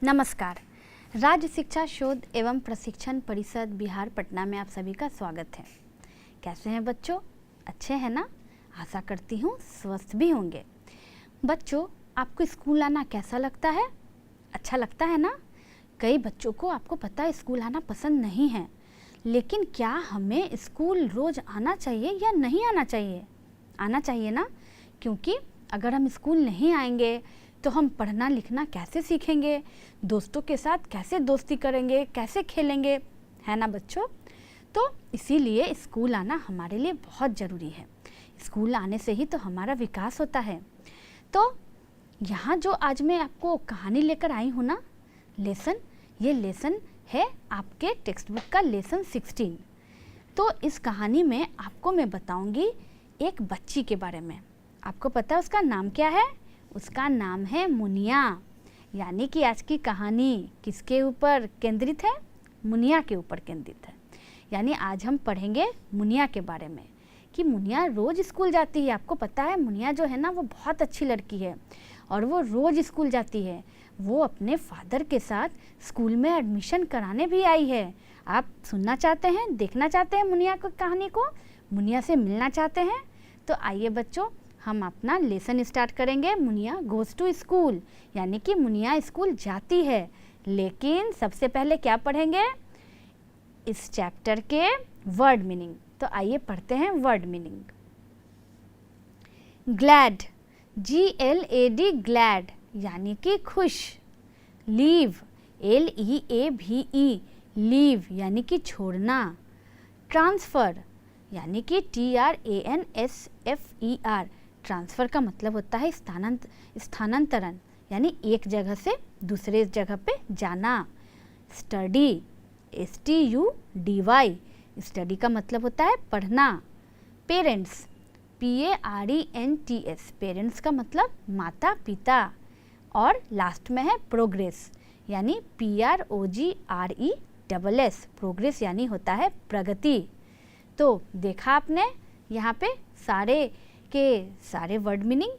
नमस्कार। राज्य शिक्षा शोध एवं प्रशिक्षण परिषद बिहार पटना में आप सभी का स्वागत है। कैसे हैं बच्चों? अच्छे हैं ना? आशा करती हूँ स्वस्थ भी होंगे। बच्चों, आपको स्कूल आना कैसा लगता है? अच्छा लगता है ना? कई बच्चों को आपको पता है स्कूल आना पसंद नहीं है, लेकिन क्या हमें स्कूल रोज़ आना चाहिए या नहीं आना चाहिए? आना चाहिए ना, क्योंकि अगर हम स्कूल नहीं आएंगे तो हम पढ़ना लिखना कैसे सीखेंगे, दोस्तों के साथ कैसे दोस्ती करेंगे, कैसे खेलेंगे, है ना बच्चों? तो इसीलिए स्कूल आना हमारे लिए बहुत ज़रूरी है। स्कूल आने से ही तो हमारा विकास होता है। तो यहाँ जो आज मैं आपको कहानी लेकर आई हूँ ना, ये लेसन है आपके टेक्स्ट बुक का लेसन 16। तो इस कहानी में आपको मैं बताऊँगी एक बच्ची के बारे में। आपको पता है उसका नाम क्या है? उसका नाम है मुनिया। यानी कि आज की कहानी किसके ऊपर केंद्रित है? मुनिया के ऊपर केंद्रित है। यानी आज हम पढ़ेंगे मुनिया के बारे में कि मुनिया रोज़ स्कूल जाती है। आपको पता है मुनिया जो है ना, वो बहुत अच्छी लड़की है और वो रोज़ स्कूल जाती है। वो अपने फादर के साथ स्कूल में एडमिशन कराने भी आई है। आप सुनना चाहते हैं, देखना चाहते हैं मुनिया की कहानी को, मुनिया से मिलना चाहते हैं? तो आइए बच्चों, हम अपना लेसन स्टार्ट करेंगे। मुनिया गोज़ टू स्कूल, यानी कि मुनिया स्कूल जाती है। लेकिन सबसे पहले क्या पढ़ेंगे? इस चैप्टर के वर्ड मीनिंग। तो आइए पढ़ते हैं word meaning. Glad, GLAD, glad यानी कि खुश। लीव, LEAVE, लीव यानी कि छोड़ना। ट्रांसफ़र यानी कि TRANSFER, ट्रांसफ़र का मतलब होता है स्थानांतरण, यानी एक जगह से दूसरे जगह पे जाना। स्टडी, STUDY, स्टडी का मतलब होता है पढ़ना। पेरेंट्स, PARENTS, पेरेंट्स का मतलब माता पिता। और लास्ट में है प्रोग्रेस, यानी PROGRESS, प्रोग्रेस यानी होता है प्रगति। तो देखा आपने यहाँ पे सारे के सारे वर्ड मीनिंग।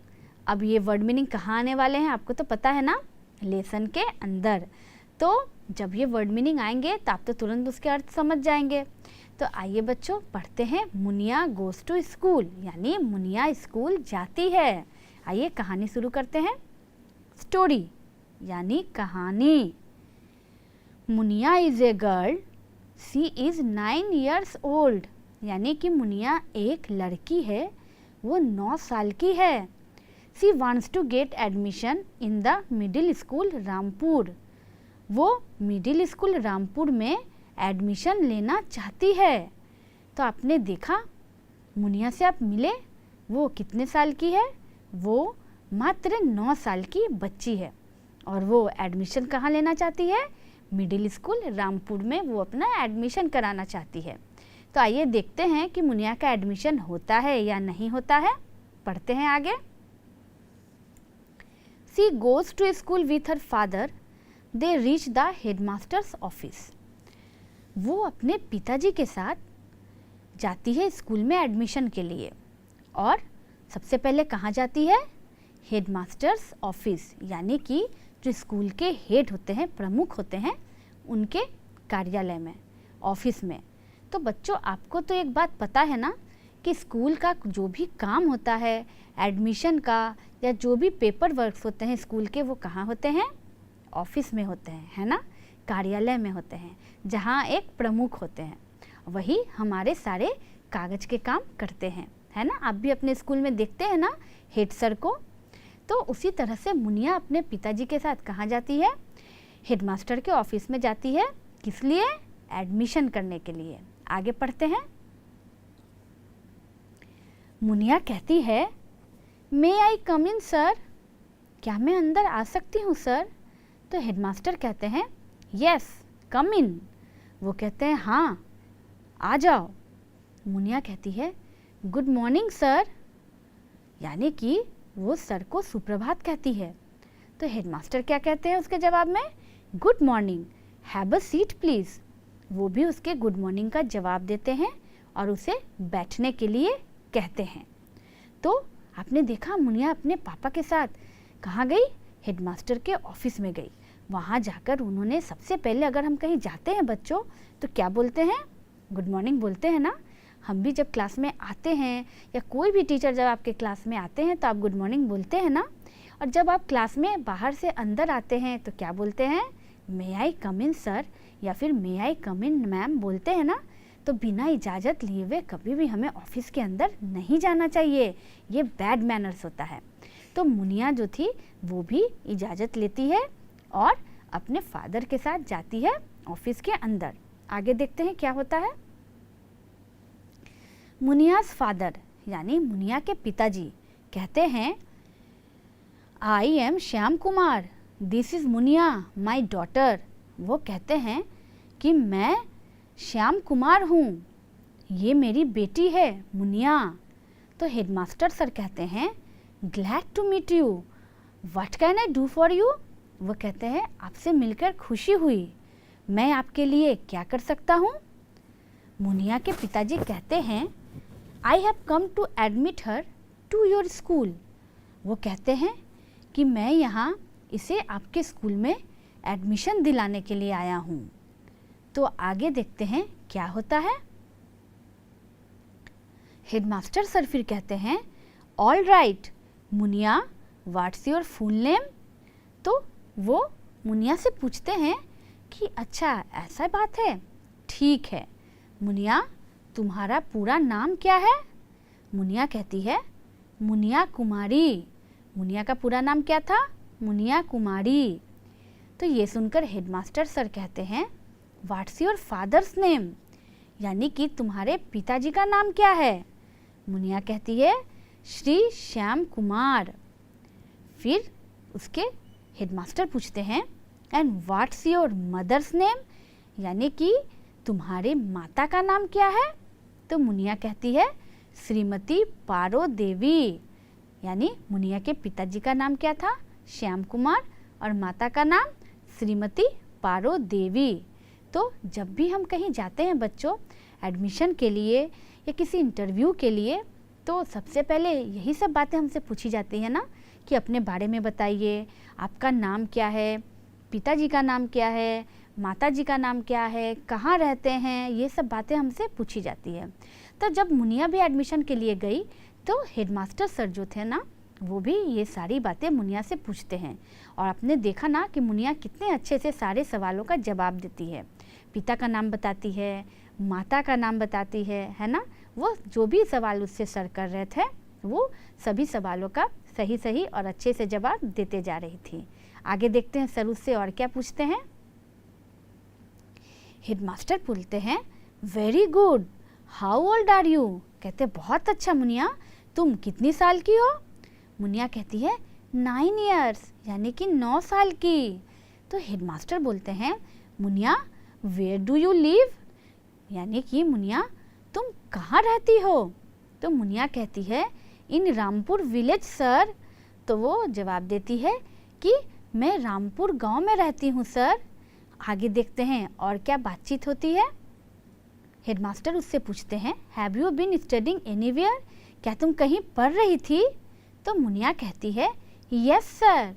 अब ये वर्ड मीनिंग कहाँ आने वाले हैं आपको तो पता है ना, लेसन के अंदर। तो जब ये वर्ड मीनिंग आएंगे तो आप तो तुरंत उसके अर्थ समझ जाएंगे। तो आइए बच्चों पढ़ते हैं मुनिया गोज़ टू स्कूल, यानी मुनिया स्कूल जाती है। आइए कहानी शुरू करते हैं। स्टोरी यानी कहानी। Muniya is a girl, she is 9 years old, यानी कि मुनिया एक लड़की है, वो 9 साल की है। She wants to get admission in the middle school Rampur, वो मिडिल स्कूल रामपुर में एडमिशन लेना चाहती है। तो आपने देखा मुनिया से आप मिले, वो कितने साल की है? वो मात्र 9 साल की बच्ची है और वो एडमिशन कहाँ लेना चाहती है? मिडिल स्कूल रामपुर में वो अपना एडमिशन कराना चाहती है। तो आइए देखते हैं कि मुनिया का एडमिशन होता है या नहीं होता है। पढ़ते हैं आगे। She goes to school with her father, they reach the headmaster's office, वो अपने पिताजी के साथ जाती है स्कूल में एडमिशन के लिए। और सबसे पहले कहाँ जाती है? हेडमास्टर्स ऑफिस, यानी कि जो स्कूल के हेड होते हैं, प्रमुख होते हैं, उनके कार्यालय में, ऑफिस में। तो बच्चों आपको तो एक बात पता है ना कि स्कूल का जो भी काम होता है, एडमिशन का या जो भी पेपर वर्क्स होते हैं स्कूल के, वो कहाँ होते हैं? ऑफिस में होते हैं, है ना, कार्यालय में होते हैं, जहाँ एक प्रमुख होते हैं। वही हमारे सारे कागज़ के काम करते हैं, है ना। आप भी अपने स्कूल में देखते हैं ना हेड सर को। तो उसी तरह से मुनिया अपने पिताजी के साथ कहाँ जाती है? हेडमास्टर के ऑफिस में जाती है। किस लिए? एडमिशन करने के लिए। आगे पढ़ते हैं। मुनिया कहती है, मे आई कम इन सर, क्या मैं अंदर आ सकती हूँ सर? तो हेडमास्टर कहते हैं, यस कम इन। वो कहते हैं हाँ आ जाओ। मुनिया कहती है, गुड मॉर्निंग सर, यानी कि वो सर को सुप्रभात कहती है। तो हेडमास्टर क्या कहते हैं उसके जवाब में? Good morning, have a seat please. वो भी उसके गुड मॉर्निंग का जवाब देते हैं और उसे बैठने के लिए कहते हैं। तो आपने देखा मुनिया अपने पापा के साथ कहाँ गई? हेडमास्टर के ऑफिस में गई। वहाँ जाकर उन्होंने सबसे पहले, अगर हम कहीं जाते हैं बच्चों तो क्या बोलते हैं? गुड मॉर्निंग बोलते हैं ना। हम भी जब क्लास में आते हैं या कोई भी टीचर जब आपके क्लास में आते हैं तो आप गुड मॉर्निंग बोलते हैं ना। और जब आप क्लास में बाहर से अंदर आते हैं तो क्या बोलते हैं? मे आई कम इन सर या फिर मे आई कम इन मैम बोलते हैं ना। तो बिना इजाज़त लिए हुए कभी भी हमें ऑफिस के अंदर नहीं जाना चाहिए, ये बैड मैनर्स होता है। तो मुनिया जो थी वो भी इजाज़त लेती है और अपने फादर के साथ जाती है ऑफिस के अंदर। आगे देखते हैं क्या होता है। मुनियाज फादर यानी मुनिया के पिताजी कहते हैं, I am Shyam Kumar, this is Muniya my daughter. वो कहते हैं कि मैं श्याम कुमार हूँ, ये मेरी बेटी है मुनिया। तो हेडमास्टर सर कहते हैं, glad to meet you, what can I do for you. वो कहते हैं, आपसे मिलकर खुशी हुई, मैं आपके लिए क्या कर सकता हूँ। मुनिया के पिताजी कहते हैं, I have come to admit her to your school. वो कहते हैं कि मैं यहाँ इसे आपके स्कूल में एडमिशन दिलाने के लिए आया हूँ। तो आगे देखते हैं क्या होता है। हेडमास्टर सर फिर कहते हैं, all right Muniya, what's your full name. तो वो मुनिया से पूछते हैं कि अच्छा ऐसा बात है, ठीक है मुनिया, तुम्हारा पूरा नाम क्या है। मुनिया कहती है, मुनिया कुमारी। मुनिया का पूरा नाम क्या था? मुनिया कुमारी। तो ये सुनकर हेडमास्टर सर कहते हैं, व्हाट्स योर फादर्स नेम, यानी कि तुम्हारे पिताजी का नाम क्या है। मुनिया कहती है, श्री श्याम कुमार। फिर उसके हेडमास्टर पूछते हैं, and what's your mother's name, यानी कि तुम्हारे माता का नाम क्या है। तो मुनिया कहती है, श्रीमती पारो देवी, यानी मुनिया के पिताजी का नाम क्या था? श्याम कुमार, और माता का नाम श्रीमती पारो देवी। तो जब भी हम कहीं जाते हैं बच्चों एडमिशन के लिए या किसी इंटरव्यू के लिए, तो सबसे पहले यही सब बातें हमसे पूछी जाती है ना, कि अपने बारे में बताइए, आपका नाम क्या है, पिताजी का नाम क्या है, माताजी का नाम क्या है, कहाँ रहते हैं, ये सब बातें हमसे पूछी जाती है। तो जब मुनिया भी एडमिशन के लिए गई तो हेडमास्टर सर जो थे ना, वो भी ये सारी बातें मुनिया से पूछते हैं। और आपने देखा ना कि मुनिया कितने अच्छे से सारे सवालों का जवाब देती है। पिता का नाम बताती है, माता का नाम बताती है ना। वो जो भी सवाल उससे सर कर रहे थे वो सभी सवालों का सही सही और अच्छे से जवाब देते जा रही थी। आगे देखते हैं सर उससे और क्या पूछते हैं। हेडमास्टर बोलते हैं, very good, how old are you. कहते बहुत अच्छा मुनिया, तुम कितनी साल की हो। मुनिया कहती है 9 ईयर्स, यानी कि 9 साल की। तो हेडमास्टर बोलते हैं, Muniya where do you live, यानी कि मुनिया तुम कहाँ रहती हो। तो मुनिया कहती है, इन रामपुर विलेज सर। तो वो जवाब देती है कि मैं रामपुर गांव में रहती हूँ सर। आगे देखते हैं और क्या बातचीत होती है। हेडमास्टर उससे पूछते हैं, have you been studying anywhere, क्या तुम कहीं पढ़ रही थी। तो मुनिया कहती है, यस सर,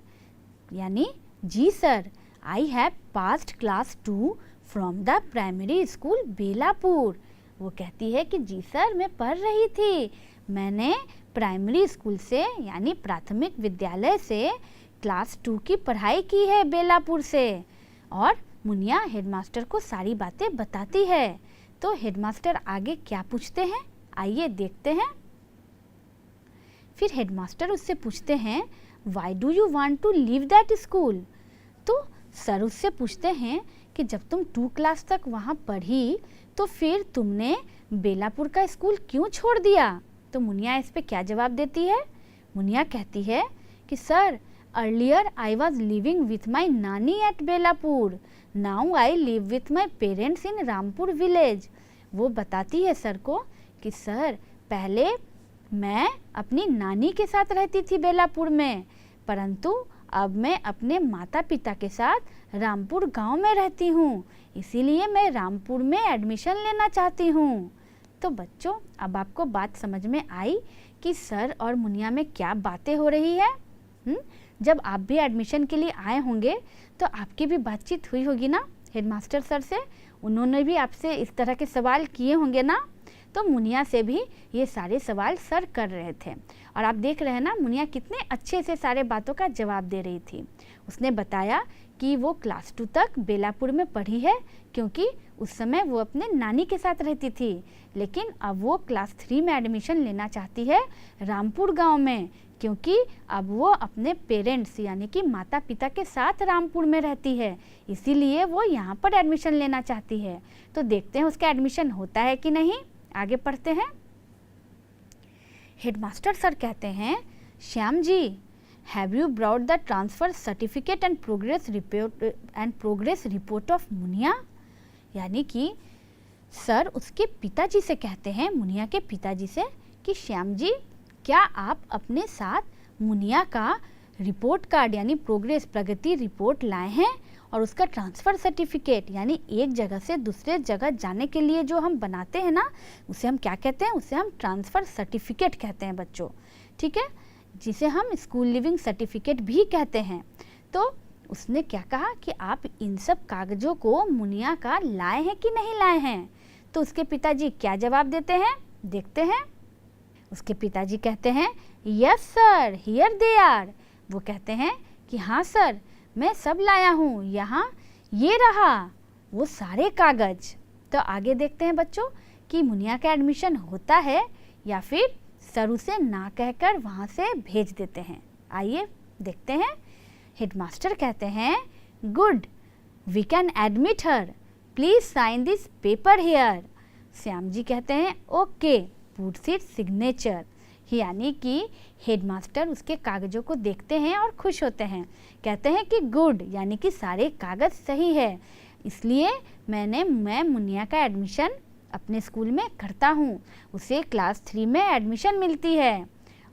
यानी जी sir, I have passed class 2 from the primary school Belapur. वो कहती है कि जी सर मैं पढ़ रही थी, मैंने प्राइमरी स्कूल से यानी प्राथमिक विद्यालय से क्लास 2 की पढ़ाई की है बेलापुर से। और मुनिया हेडमास्टर को सारी बातें बताती है। तो हेडमास्टर आगे क्या पूछते हैं, आइए देखते हैं। फिर हेडमास्टर उससे पूछते हैं, why do you want to leave that school. तो सर उससे पूछते हैं कि जब तुम 2 क्लास तक वहाँ पढ़ी तो फिर तुमने बेलापुर का स्कूल क्यों छोड़ दिया। तो मुनिया इस पे क्या जवाब देती है। मुनिया कहती है कि sir, earlier I was living with my nani at Belapur, now I live with my parents in Rampur village. वो बताती है सर को कि सर पहले मैं अपनी नानी के साथ रहती थी बेलापुर में, परंतु अब मैं अपने माता पिता के साथ रामपुर गांव में रहती हूँ, इसीलिए मैं रामपुर में एडमिशन लेना चाहती हूँ। तो बच्चों अब आपको बात समझ में आई कि सर और मुनिया में क्या बातें हो रही है। जब आप भी एडमिशन के लिए आए होंगे तो आपकी भी बातचीत हुई होगी ना हेडमास्टर सर से, उन्होंने भी आपसे इस तरह के सवाल किए होंगे ना। तो मुनिया से भी ये सारे सवाल सर कर रहे थे और आप देख रहे हैं ना मुनिया कितने अच्छे से सारे बातों का जवाब दे रही थी। उसने बताया कि वो क्लास 2 तक बेलापुर में पढ़ी है क्योंकि उस समय वो अपने नानी के साथ रहती थी, लेकिन अब वो क्लास 3 में एडमिशन लेना चाहती है रामपुर गांव में, क्योंकि अब वो अपने पेरेंट्स यानी कि माता पिता के साथ रामपुर में रहती है, इसीलिए वो यहाँ पर एडमिशन लेना चाहती है। तो देखते हैं उसका एडमिशन होता है कि नहीं। आगे पढ़ते हैं। हेडमास्टर सर कहते हैं, Shyam ji, have you brought the transfer certificate and progress report of Muniya. यानी कि सर उसके पिताजी से कहते हैं, मुनिया के पिताजी से, कि श्याम जी क्या आप अपने साथ मुनिया का रिपोर्ट कार्ड यानी प्रोग्रेस प्रगति रिपोर्ट लाए हैं, और उसका ट्रांसफ़र सर्टिफिकेट यानी एक जगह से दूसरे जगह जाने के लिए जो हम बनाते हैं ना, उसे हम क्या कहते हैं, उसे हम ट्रांसफ़र सर्टिफिकेट कहते हैं बच्चों, ठीक है, जिसे हम स्कूल लिविंग सर्टिफिकेट भी कहते हैं। तो उसने क्या कहा कि आप इन सब कागज़ों को मुनिया का लाए हैं कि नहीं लाए हैं। तो उसके पिताजी क्या जवाब देते हैं, देखते हैं। उसके पिताजी कहते हैं, yes sir, here they are. वो कहते हैं कि हाँ सर, मैं सब लाया हूँ, यहाँ ये रहा वो सारे कागज़। तो आगे देखते हैं बच्चों कि मुनिया का एडमिशन होता है या फिर सर उसे ना कहकर वहाँ से भेज देते हैं। आइए देखते हैं। हेडमास्टर कहते हैं, good, we can admit her, please sign this paper here. Shyam ji कहते हैं, ओके, पुट इट सिग्नेचर। यानी कि हेडमास्टर उसके कागज़ों को देखते हैं और खुश होते हैं, कहते हैं कि गुड, यानी कि सारे कागज़ सही है, इसलिए मैं मुनिया का एडमिशन अपने स्कूल में करता हूँ। उसे क्लास 3 में एडमिशन मिलती है।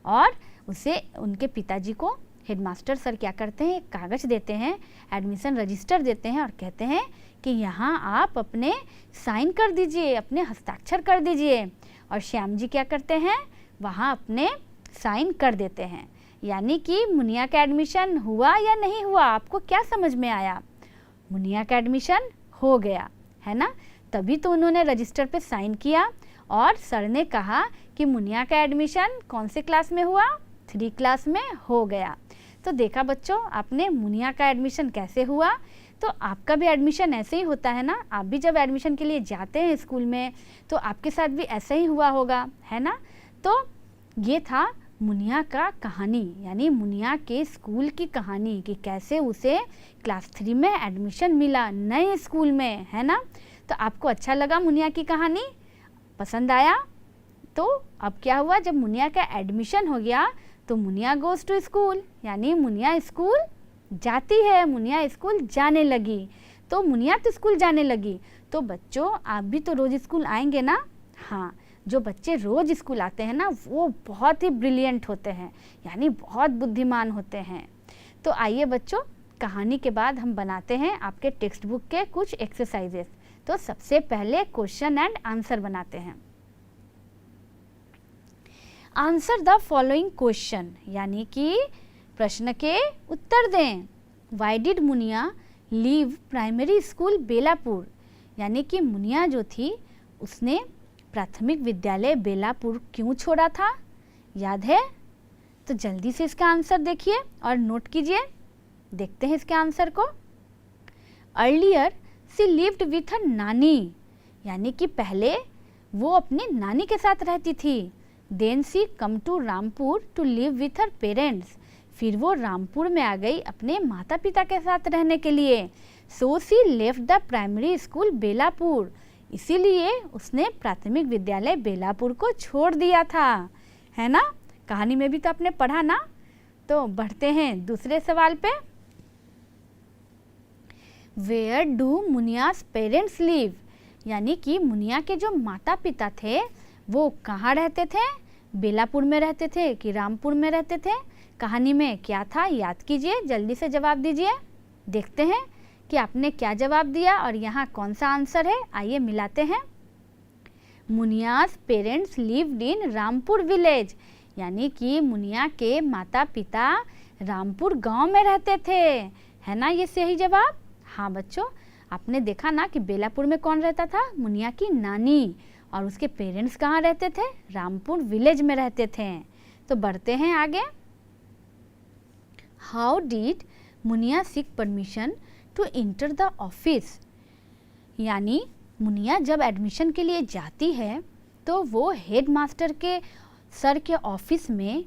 और उसे उनके पिताजी को हेडमास्टर सर क्या करते हैं, एक कागज़ देते हैं, एडमिशन रजिस्टर देते हैं और कहते हैं कि यहाँ आप अपने साइन कर दीजिए, अपने हस्ताक्षर कर दीजिए। और श्याम जी क्या करते हैं, वहाँ अपने साइन कर देते हैं। यानी कि मुनिया का एडमिशन हुआ या नहीं हुआ, आपको क्या समझ में आया? मुनिया का एडमिशन हो गया है ना, तभी तो उन्होंने रजिस्टर पे साइन किया और सर ने कहा कि मुनिया का एडमिशन कौन से क्लास में हुआ, 3 क्लास में हो गया। तो देखा बच्चों आपने मुनिया का एडमिशन कैसे हुआ। तो आपका भी एडमिशन ऐसे ही होता है ना, आप भी जब एडमिशन के लिए जाते हैं स्कूल में तो आपके साथ भी ऐसा ही हुआ होगा, है ना। तो ये था मुनिया का कहानी, यानी मुनिया के स्कूल की कहानी कि कैसे उसे क्लास 3 में एडमिशन मिला नए स्कूल में, है ना। तो आपको अच्छा लगा मुनिया की कहानी, पसंद आया? तो अब क्या हुआ, जब मुनिया का एडमिशन हो गया तो मुनिया गोज़ टू स्कूल, यानी मुनिया स्कूल जाती है, मुनिया स्कूल जाने लगी। तो मुनिया तो स्कूल जाने लगी, तो बच्चों आप भी तो रोज़ स्कूल आएंगे ना। हाँ, जो बच्चे रोज़ स्कूल आते हैं ना वो बहुत ही ब्रिलियंट होते हैं, यानी बहुत बुद्धिमान होते हैं। तो आइए बच्चों, कहानी के बाद हम बनाते हैं आपके टेक्स्ट बुक के कुछ एक्सरसाइजेस। तो सबसे पहले क्वेश्चन एंड आंसर बनाते हैं। आंसर द फॉलोइंग क्वेश्चन, यानी कि प्रश्न के उत्तर दें। Why did Muniya leave primary school Belapur, यानी कि मुनिया जो थी उसने प्राथमिक विद्यालय बेलापुर क्यों छोड़ा था, याद है? तो जल्दी से इसका आंसर देखिए और नोट कीजिए। देखते हैं इसके आंसर को। Earlier she lived with her nani, यानी कि पहले वो अपने नानी के साथ रहती थी। Then she come to Rampur to live with her parents, फिर वो रामपुर में आ गई अपने माता पिता के साथ रहने के लिए। So she left the primary school Belapur, इसीलिए उसने प्राथमिक विद्यालय बेलापुर को छोड़ दिया था, है ना। कहानी में भी तो आपने पढ़ा ना। तो बढ़ते हैं दूसरे सवाल पे। वेयर डू मुनियास पेरेंट्स लिव, यानी कि मुनिया के जो माता पिता थे वो कहाँ रहते थे, बेलापुर में रहते थे कि रामपुर में रहते थे? कहानी में क्या था, याद कीजिए, जल्दी से जवाब दीजिए। देखते हैं कि आपने क्या जवाब दिया और यहाँ कौन सा आंसर है। आइए मिलाते हैं। Muniya's parents lived in Rampur village, यानी कि मुनिया के माता पिता रामपुर गांव में रहते थे, है ना ये सही जवाब। हाँ बच्चों, आपने देखा ना कि बेलापुर में कौन रहता था, मुनिया की नानी, और उसके पेरेंट्स कहाँ रहते थे, रामपुर विलेज में रहते थे। तो बढ़ते हैं आगे। How did Muniya seek permission to enter the office, यानी मुनिया जब एडमिशन के लिए जाती है तो वो हेड मास्टर के सर के ऑफिस में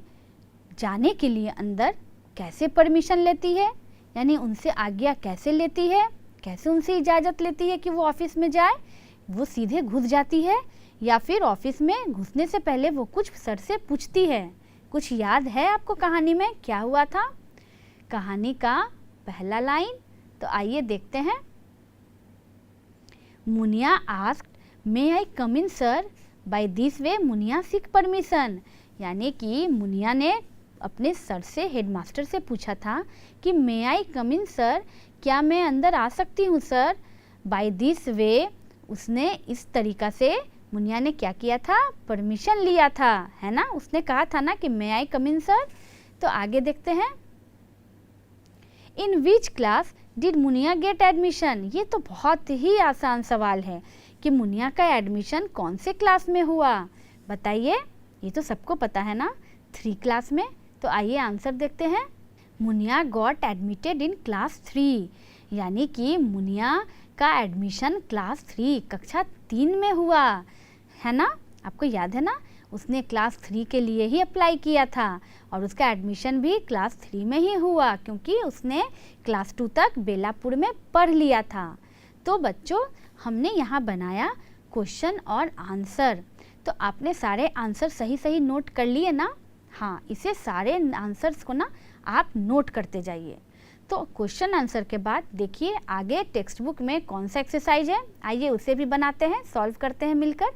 जाने के लिए अंदर कैसे परमिशन लेती है, यानी उनसे आज्ञा कैसे लेती है, कैसे उनसे इजाज़त लेती है कि वो ऑफिस में जाए। वो सीधे घुस जाती है या फिर ऑफिस में घुसने से पहले वो कुछ सर से पूछती है। कुछ याद है आपको कहानी में क्या हुआ था? कहानी का पहला लाइन तो आइए देखते हैं। Muniya asked may I come in sir, by this way Muniya seek permission, यानी कि मुनिया ने अपने सर से, हेडमास्टर से पूछा था कि मे आई कम इन सर, क्या मैं अंदर आ सकती हूँ सर। बाय दिस वे, उसने इस तरीका से, मुनिया ने क्या किया था, परमिशन लिया था, है ना। उसने कहा था ना कि मे आई कम इन सर। तो आगे देखते हैं। In which class did Muniya get admission, ये तो बहुत ही आसान सवाल है कि मुनिया का एडमिशन कौन से क्लास में हुआ, बताइए। ये तो सबको पता है ना, 3 क्लास में। तो आइए आंसर देखते हैं। Muniya got admitted in class 3, यानी कि मुनिया का एडमिशन क्लास 3 कक्षा 3 में हुआ, है ना। आपको याद है ना, उसने क्लास 3 के लिए ही अप्लाई किया था और उसका एडमिशन भी क्लास 3 में ही हुआ, क्योंकि उसने क्लास 2 तक बेलापुर में पढ़ लिया था। तो बच्चों, हमने यहाँ बनाया क्वेश्चन और आंसर। तो आपने सारे आंसर सही सही नोट कर लिए ना? हाँ, इसे सारे आंसर्स को ना आप नोट करते जाइए। तो क्वेश्चन आंसर के बाद देखिए आगे टेक्स्ट बुक में कौन सा एक्सरसाइज है, आइए उसे भी बनाते हैं, सॉल्व करते हैं मिलकर।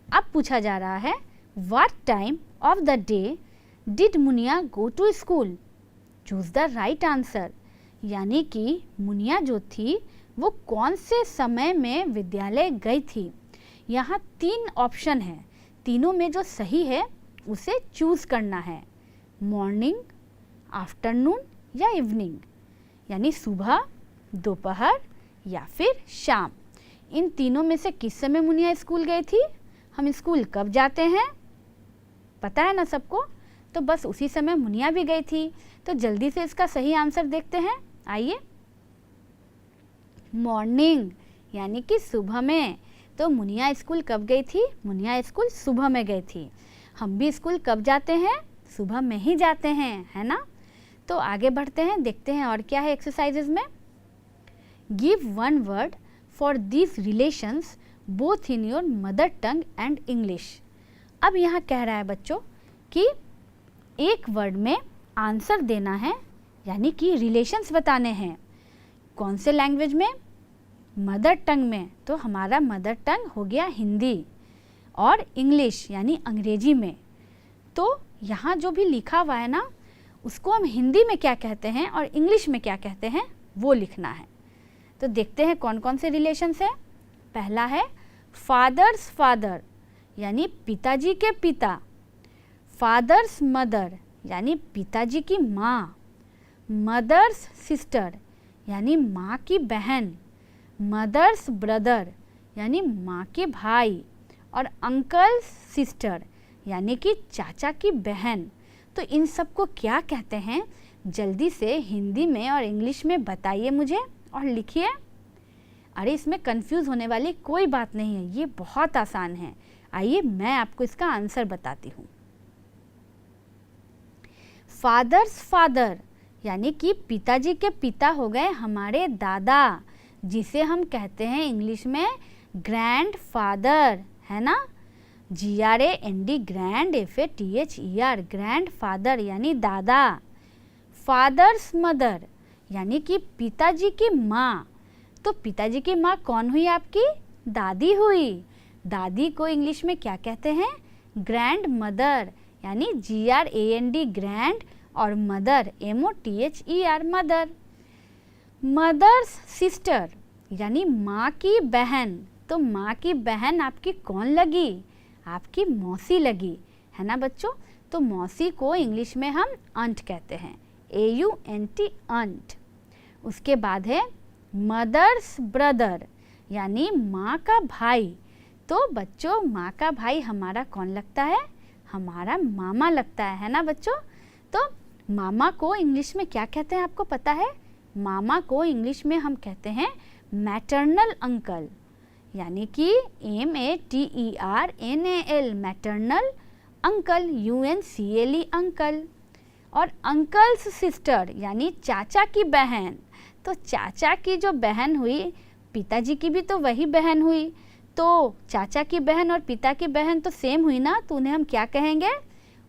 अब पूछा जा रहा है, what time of the day did Muniya go to school, choose the right answer, यानी कि मुनिया जो थी वो कौन से समय में विद्यालय गई थी। यहाँ 3 ऑप्शन है, तीनों में जो सही है उसे चूज करना है, मॉर्निंग, आफ्टरनून या इवनिंग, यानी सुबह, दोपहर या फिर शाम। इन तीनों में से किस समय मुनिया स्कूल गई थी? हम स्कूल कब जाते हैं, पता है ना सबको, तो बस उसी समय मुनिया भी गई थी। तो जल्दी से इसका सही आंसर देखते हैं, आइए। मॉर्निंग, यानी कि सुबह में। तो मुनिया स्कूल कब गई थी? मुनिया स्कूल सुबह में गई थी। हम भी स्कूल कब जाते हैं? सुबह में ही जाते हैं, है ना। तो आगे बढ़ते हैं, देखते हैं और क्या है एक्सरसाइजेज में। Give 1 word for these relations both in your mother tongue and English. अब यहाँ कह रहा है बच्चों कि एक वर्ड में आंसर देना है, यानी कि रिलेशंस बताने हैं। कौन से लैंग्वेज में? मदर टंग में। तो हमारा मदर टंग हो गया हिंदी, और इंग्लिश यानी अंग्रेजी में। तो यहाँ जो भी लिखा हुआ है ना, उसको हम हिंदी में क्या कहते हैं और इंग्लिश में क्या कहते हैं वो लिखना है। तो देखते हैं कौन कौन से रिलेशंस है। पहला है फादर्स फादर, यानी पिताजी के पिता। फादर्स मदर, यानी पिताजी की माँ। मदर्स सिस्टर, यानी माँ की बहन। मदर्स ब्रदर, यानी माँ के भाई। और अंकल्स सिस्टर, यानी कि चाचा की बहन। तो इन सब को क्या कहते हैं, जल्दी से हिंदी में और इंग्लिश में बताइए मुझे और लिखिए। अरे इसमें कंफ्यूज होने वाली कोई बात नहीं है, ये बहुत आसान है। आइए मैं आपको इसका आंसर बताती हूँ। फादर्स फादर, यानी कि पिताजी के पिता हो गए हमारे दादा, जिसे हम कहते हैं इंग्लिश में ग्रैंड फादर, है ना। GRAND, grand, FATHER, grand father यानी दादा। फादर्स मदर, यानी कि पिताजी की माँ। तो पिताजी की माँ कौन हुई आपकी? दादी हुई। दादी को इंग्लिश में क्या कहते हैं? ग्रैंड मदर, यानी GRAND ग्रैंड, और mother MOTHER mother. Mother's sister, यानी माँ की बहन। तो माँ की बहन आपकी कौन लगी? आपकी मौसी लगी, है ना बच्चों। तो मौसी को इंग्लिश में हम आंट कहते हैं, AUNT अंट। उसके बाद है मदर्स ब्रदर यानी माँ का भाई। तो बच्चों माँ का भाई हमारा कौन लगता है? हमारा मामा लगता है ना बच्चों। तो मामा को इंग्लिश में क्या कहते हैं आपको पता है? मामा को इंग्लिश में हम कहते हैं मैटरनल अंकल, यानी कि MATERNAL maternal uncle, UNCLE uncle. और अंकल्स सिस्टर यानी चाचा की बहन। तो चाचा की जो बहन हुई, पिताजी की भी तो वही बहन हुई, तो चाचा की बहन और पिता की बहन तो सेम हुई ना, तो उन्हें हम क्या कहेंगे?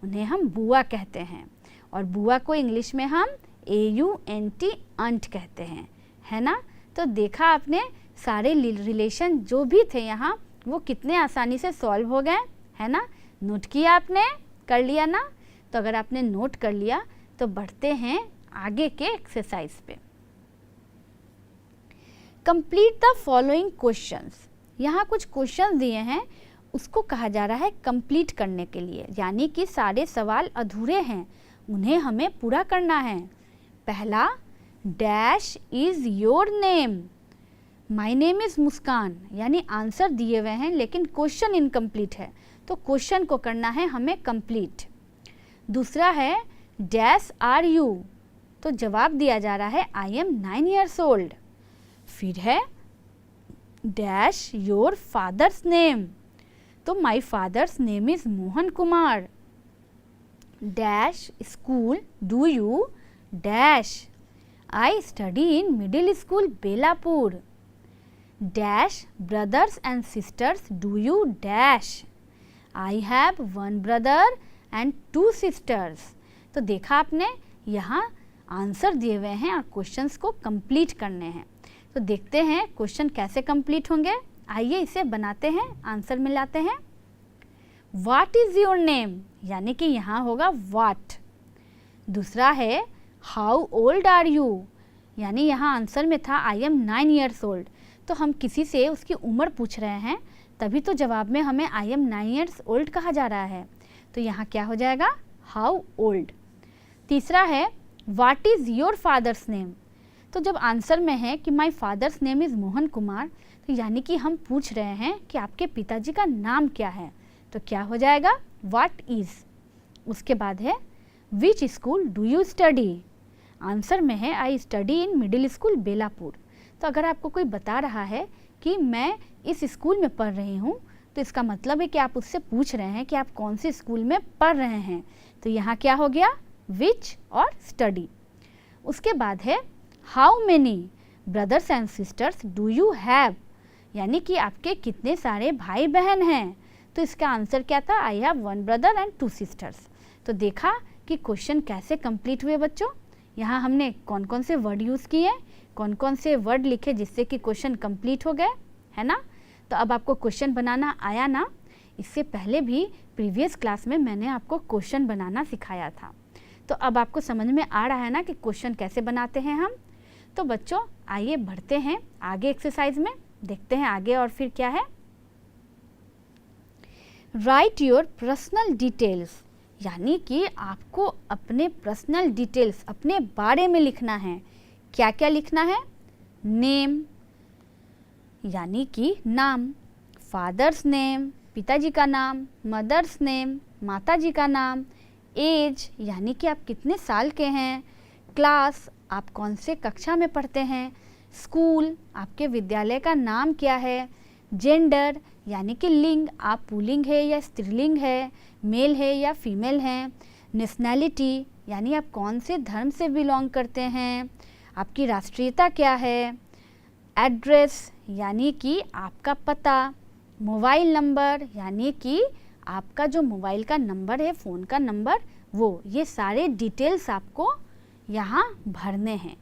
उन्हें हम बुआ कहते हैं। और बुआ को इंग्लिश में हम AUNT अंट कहते हैं, है ना। तो देखा आपने सारे रिलेशन जो भी थे यहाँ वो कितने आसानी से सॉल्व हो गए, है ना। नोट किया आपने, कर लिया ना। तो अगर आपने नोट कर लिया तो बढ़ते हैं आगे के एक्सरसाइज पे। Complete the following questions. यहाँ कुछ क्वेश्चंस दिए हैं, उसको कहा जा रहा है कंप्लीट करने के लिए, यानी कि सारे सवाल अधूरे हैं, उन्हें हमें पूरा करना है। पहला, dash is your name. My name is Muskan, यानी आंसर दिए हुए हैं लेकिन क्वेश्चन इनकम्प्लीट है, तो क्वेश्चन को करना है हमें कंप्लीट। दूसरा है डैश आर यू, तो जवाब दिया जा रहा है आई एम 9 years old। फिर है डैश योर फादर्स नेम, तो my father's name is Mohan Kumar. Dash school do you dash, I study in middle school Belapur. Dash brothers and sisters do you dash, I have 1 brother and 2 sisters। तो देखा आपने यहाँ answer दिए हुए हैं और questions को कंप्लीट करने हैं। तो देखते हैं क्वेश्चन कैसे कंप्लीट होंगे। आइए इसे बनाते हैं, आंसर मिलाते हैं। व्हाट इज योर नेम, यानी कि यहाँ होगा व्हाट। दूसरा है हाउ ओल्ड आर यू, यानी यहाँ आंसर में था आई एम 9 years old, तो हम किसी से उसकी उम्र पूछ रहे हैं, तभी तो जवाब में हमें आई एम 9 years old कहा जा रहा है, तो यहाँ क्या हो जाएगा? How old. तीसरा है what is your father's name, तो जब आंसर में है कि my father's name is Mohan Kumar, तो यानी कि हम पूछ रहे हैं कि आपके पिताजी का नाम क्या है, तो क्या हो जाएगा? What is. उसके बाद है which school do you study, answer में है I study in middle school Belapur. तो अगर आपको कोई बता रहा है कि मैं इस स्कूल में पढ़ रही हूँ, तो इसका मतलब है कि आप उससे पूछ रहे हैं कि आप कौन से स्कूल में पढ़ रहे हैं, तो यहाँ क्या हो गया? विच और स्टडी। उसके बाद है how many brothers and sisters do you have, यानी कि आपके कितने सारे भाई बहन हैं, तो इसका आंसर क्या था? I have 1 brother and 2 sisters। तो देखा कि क्वेश्चन कैसे कंप्लीट हुए बच्चों। यहाँ हमने कौन कौन से वर्ड यूज़ किए, कौन कौन से वर्ड लिखे जिससे कि क्वेश्चन कंप्लीट हो गए, है ना। तो अब आपको क्वेश्चन बनाना आया ना। इससे पहले भी प्रीवियस क्लास में मैंने आपको क्वेश्चन बनाना सिखाया था, तो अब आपको समझ में आ रहा है ना कि क्वेश्चन कैसे बनाते हैं हम। तो बच्चों आइए बढ़ते हैं आगे एक्सरसाइज में, देखते हैं आगे और फिर क्या है। राइट योर पर्सनल डिटेल्स, यानी कि आपको अपने पर्सनल डिटेल्स, अपने बारे में लिखना है। क्या क्या लिखना है? नेम यानी कि नाम, फादर्स नेम पिताजी का नाम, मदर्स नेम माताजी का नाम, एज यानी कि आप कितने साल के हैं, क्लास आप कौन से कक्षा में पढ़ते हैं, स्कूल आपके विद्यालय का नाम क्या है, जेंडर यानी कि लिंग आप पुल्लिंग है या स्त्रीलिंग है, मेल है या फीमेल हैं, नेशनैलिटी यानी आप कौन से धर्म से बिलोंग करते हैं, आपकी राष्ट्रीयता क्या है, एड्रेस यानी कि आपका पता, मोबाइल नंबर यानी कि आपका जो मोबाइल का नंबर है, फ़ोन का नंबर, वो ये सारे डिटेल्स आपको यहाँ भरने हैं।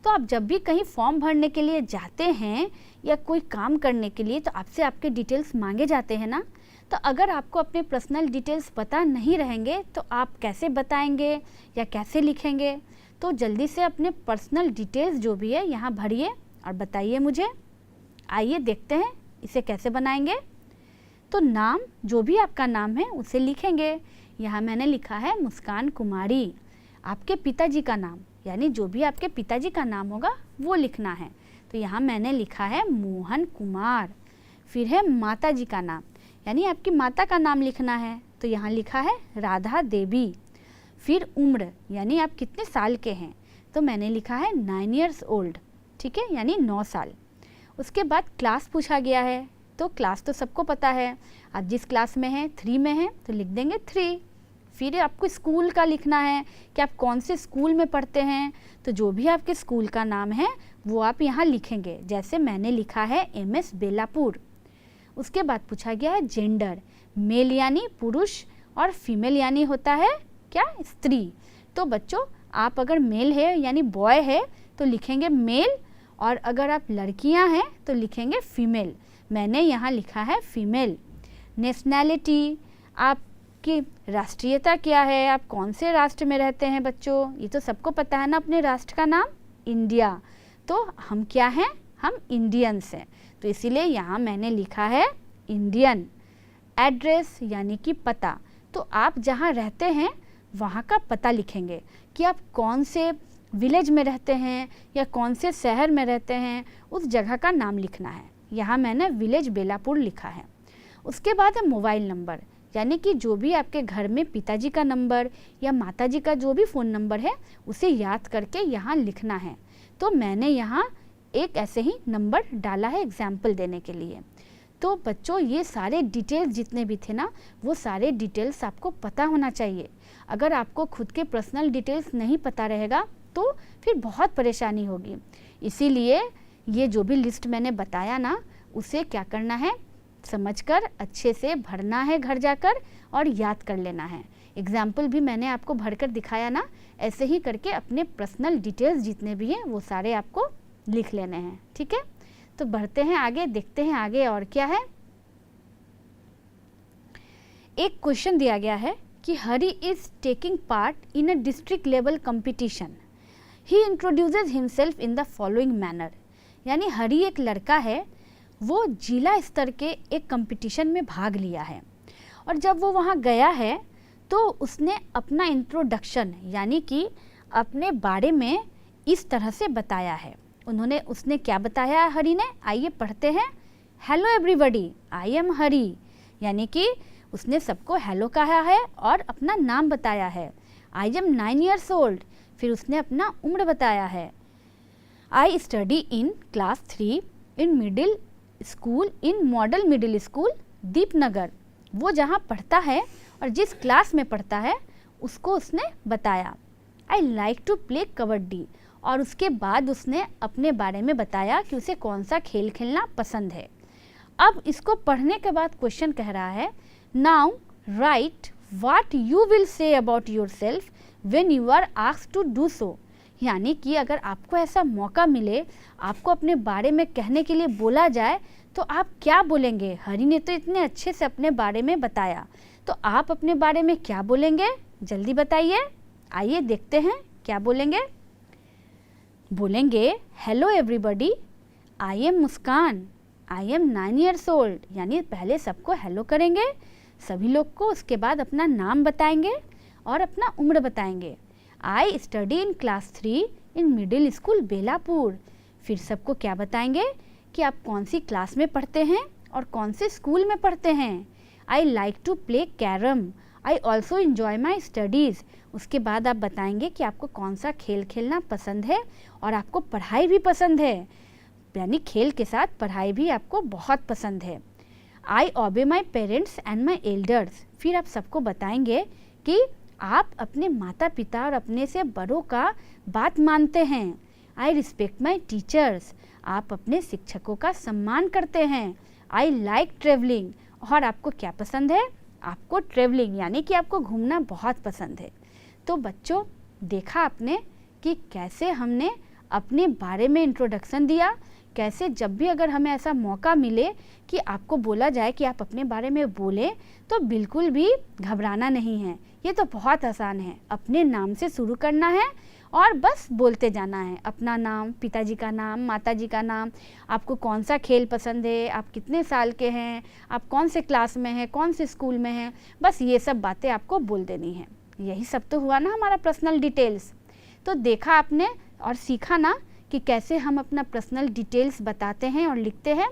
तो आप जब भी कहीं फॉर्म भरने के लिए जाते हैं या कोई काम करने के लिए, तो आपसे आपके डिटेल्स मांगे जाते हैं ना। तो अगर आपको अपने पर्सनल डिटेल्स पता नहीं रहेंगे तो आप कैसे बताएंगे या कैसे लिखेंगे। तो जल्दी से अपने पर्सनल डिटेल्स जो भी है यहाँ भरिए और बताइए मुझे। आइए देखते हैं इसे कैसे बनाएंगे। तो नाम, जो भी आपका नाम है उसे लिखेंगे। यहाँ मैंने लिखा है मुस्कान कुमारी। आपके पिताजी का नाम, यानी जो भी आपके पिताजी का नाम होगा वो लिखना है। तो यहाँ मैंने लिखा है मोहन कुमार। फिर है माता जी का नाम, यानी आपकी माता का नाम लिखना है, तो यहाँ लिखा है राधा देवी। फिर उम्र, यानी आप कितने साल के हैं, तो मैंने लिखा है 9 years old, ठीक है, यानी 9 साल। उसके बाद क्लास पूछा गया है, तो क्लास तो सबको पता है, आप जिस क्लास में हैं 3 में हैं तो लिख देंगे 3। फिर आपको स्कूल का लिखना है कि आप कौन से स्कूल में पढ़ते हैं, तो जो भी आपके स्कूल का नाम है वो आप यहाँ लिखेंगे, जैसे मैंने लिखा है MS बेलापुर। उसके बाद पूछा गया है जेंडर, मेल यानी पुरुष और फीमेल यानी होता है क्या, स्त्री। तो बच्चों आप अगर मेल है यानी बॉय है तो लिखेंगे मेल, और अगर आप लड़कियां हैं तो लिखेंगे फीमेल। मैंने यहाँ लिखा है फीमेल। नेशनैलिटी, आपकी राष्ट्रीयता क्या है, आप कौन से राष्ट्र में रहते हैं बच्चों, ये तो सबको पता है ना अपने राष्ट्र का नाम, इंडिया। तो हम क्या हैं, हम इंडियंस हैं, तो इसीलिए यहाँ मैंने लिखा है इंडियन। एड्रेस यानी कि पता, तो आप जहाँ रहते हैं वहाँ का पता लिखेंगे कि आप कौन से विलेज में रहते हैं या कौन से शहर में रहते हैं, उस जगह का नाम लिखना है। यहाँ मैंने विलेज बेलापुर लिखा है। उसके बाद है मोबाइल नंबर, यानी कि जो भी आपके घर में पिताजी का नंबर या माताजी का जो भी फ़ोन नंबर है उसे याद करके यहाँ लिखना है। तो मैंने यहाँ एक ऐसे ही नंबर डाला है एग्जाम्पल देने के लिए। तो बच्चों ये सारे डिटेल्स जितने भी थे ना, वो सारे डिटेल्स आपको पता होना चाहिए। अगर आपको खुद के पर्सनल डिटेल्स नहीं पता रहेगा तो फिर बहुत परेशानी होगी। इसीलिए ये जो भी लिस्ट मैंने बताया ना, उसे क्या करना है, समझकर अच्छे से भरना है घर जाकर और याद कर लेना है। एग्जाम्पल भी मैंने आपको भरकर दिखाया ना, ऐसे ही करके अपने पर्सनल डिटेल्स जितने भी हैं वो सारे आपको लिख लेने हैं, ठीक है। तो बढ़ते हैं आगे, देखते हैं आगे और क्या है। एक क्वेश्चन दिया गया है कि Hari is taking part in a district level competition, he introduces himself in the following manner. यानी हरी एक लड़का है, वो जिला स्तर के एक कंपटीशन में भाग लिया है, और जब वो वहाँ गया है तो उसने अपना इंट्रोडक्शन यानी कि अपने बारे में इस तरह से बताया है। उसने क्या बताया हरी ने, आइए पढ़ते हैं। हेलो एवरीबॉडी, आई एम हरी, यानी कि उसने सबको हेलो कहा है और अपना नाम बताया है। आई एम 9 years old, फिर उसने अपना उम्र बताया है। I study in class 3 in middle school in model middle school Deepnagar, वो जहाँ पढ़ता है और जिस क्लास में पढ़ता है उसको उसने बताया। I like to play kabaddi, और उसके बाद उसने अपने बारे में बताया कि उसे कौन सा खेल खेलना पसंद है। अब इसको पढ़ने के बाद क्वेश्चन कह रहा है, now write what you will say about yourself when you are asked to do so. यानी कि अगर आपको ऐसा मौका मिले, आपको अपने बारे में कहने के लिए बोला जाए, तो आप क्या बोलेंगे। हरी ने तो इतने अच्छे से अपने बारे में बताया, तो आप अपने बारे में क्या बोलेंगे, जल्दी बताइए। आइए देखते हैं क्या बोलेंगे। बोलेंगे hello everybody, I am Muskan, I am 9 years old, यानी पहले सबको हेलो करेंगे सभी लोग को, उसके बाद अपना नाम बताएंगे और अपना उम्र बताएंगे। I study in class 3 in middle school Belapur, फिर सबको क्या बताएंगे कि आप कौन सी क्लास में पढ़ते हैं और कौन से स्कूल में पढ़ते हैं। I like to play carrom, I also enjoy my studies, उसके बाद आप बताएंगे कि आपको कौन सा खेल खेलना पसंद है और आपको पढ़ाई भी पसंद है, यानी खेल के साथ पढ़ाई भी आपको बहुत पसंद है। I obey my parents and my elders, फिर आप सबको बताएंगे कि आप अपने माता पिता और अपने से बड़ों का बात मानते हैं। आई रिस्पेक्ट माई टीचर्स, आप अपने शिक्षकों का सम्मान करते हैं। आई लाइक ट्रेवलिंग, और आपको क्या पसंद है, आपको ट्रेवलिंग यानी कि आपको घूमना बहुत पसंद है। तो बच्चों देखा आपने कि कैसे हमने अपने बारे में इंट्रोडक्शन दिया, कैसे जब भी अगर हमें ऐसा मौका मिले कि आपको बोला जाए कि आप अपने बारे में बोलें, तो बिल्कुल भी घबराना नहीं है। ये तो बहुत आसान है, अपने नाम से शुरू करना है और बस बोलते जाना है। अपना नाम, पिताजी का नाम, माताजी का नाम, आपको कौन सा खेल पसंद है, आप कितने साल के हैं, आप कौन से क्लास में हैं, कौन से स्कूल में हैं, बस ये सब बातें आपको बोल देनी है। यही सब तो हुआ ना हमारा पर्सनल डिटेल्स। तो देखा आपने और सीखा ना कि कैसे हम अपना पर्सनल डिटेल्स बताते हैं और लिखते हैं।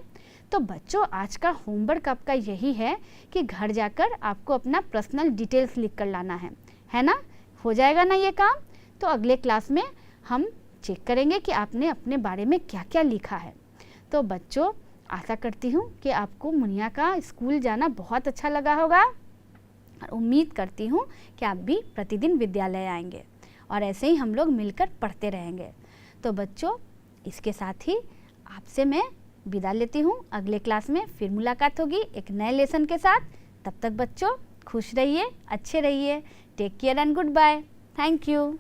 तो बच्चों आज का होमवर्क आपका यही है कि घर जाकर आपको अपना पर्सनल डिटेल्स लिख कर लाना है ना? हो जाएगा ना ये काम? तो अगले क्लास में हम चेक करेंगे कि आपने अपने बारे में क्या क्या लिखा है। तो बच्चों आशा करती हूँ कि आपको मुनिया का स्कूल जाना बहुत अच्छा लगा होगा और उम्मीद करती हूँ कि आप भी प्रतिदिन विद्यालय आएंगे और ऐसे ही हम लोग मिलकर पढ़ते रहेंगे। तो बच्चों इसके साथ ही आपसे मैं विदा लेती हूँ। अगले क्लास में फिर मुलाकात होगी एक नए लेसन के साथ। तब तक बच्चों खुश रहिए, अच्छे रहिए। Take care and goodbye. Thank you.